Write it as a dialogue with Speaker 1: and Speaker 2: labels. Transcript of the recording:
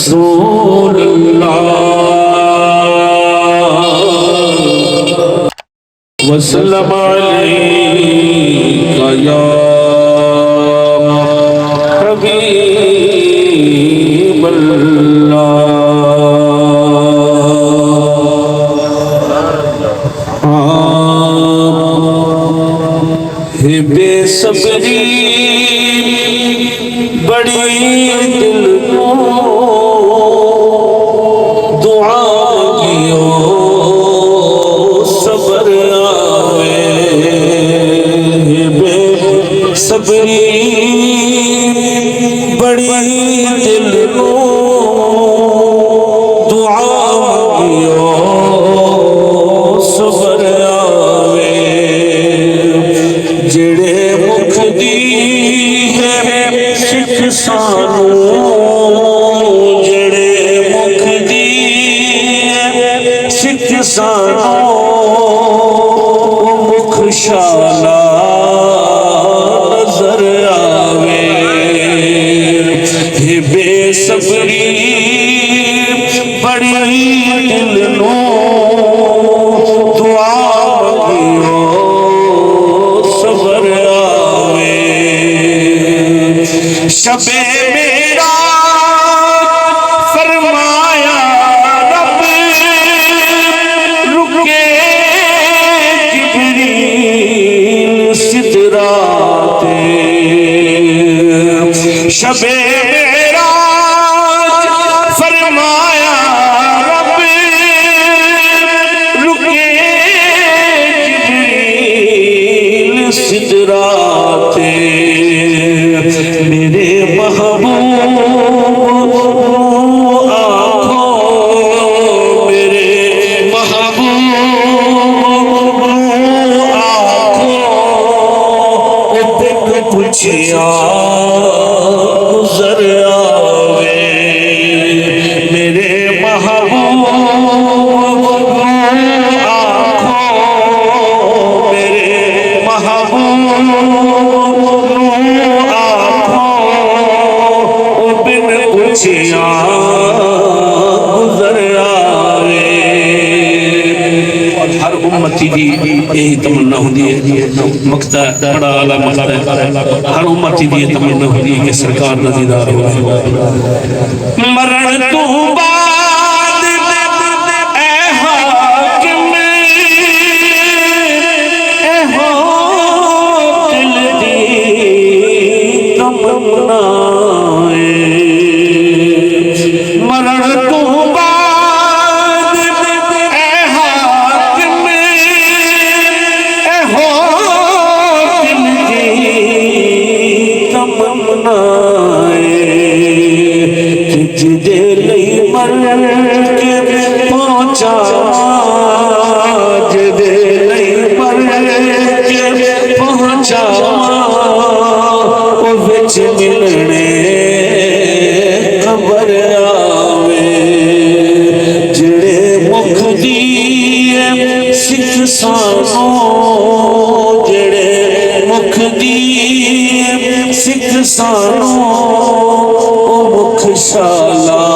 Speaker 1: رسول اللہ وسلم علیکہ یا حبیب اللہ بے صبری بڑی دل کو دعا کیو صبر آوے بے صبری بڑی دل کو دعا کیو صبر آوے جڑے مکھ دی ہے سکھ سانو جڑے مکھ دی ہے سکھ سانو مکھ شالا نظر آوے بے صبری بڑی دل نو دعا مانگیو شب میرا فرمایا رب رکے جبریل سدرات شب میرا فرمایا رب رکے جبریل سدرات میرے محبوب آنکھوں میرے محبوب آنکھوں دکھ پوچھیا گزر آوے میرے محبوب آنکھوں میرے محبوب پوچھیا گزر آوے ہر امتی دی یہی تمنا ہوندی ہے مقطع بڑا اعلیٰ مقطع ہے ہر امتی دی یہ تمنا ہوندی ہے کہ سرکار دا دیدار ہو مرن تو بعد اے حاکم اے ہو دل دی تمنا مرن تو بعد اے حاکم اے ہو دل دی تمنا جدے لئی مر کے پہنچا جدے لئی مر کے پہنچا وہ وچ ملنے خبر آوے جڑے مکھ دی سکھ سانو جڑے مکھ دی سکھ سانو مکھ شالا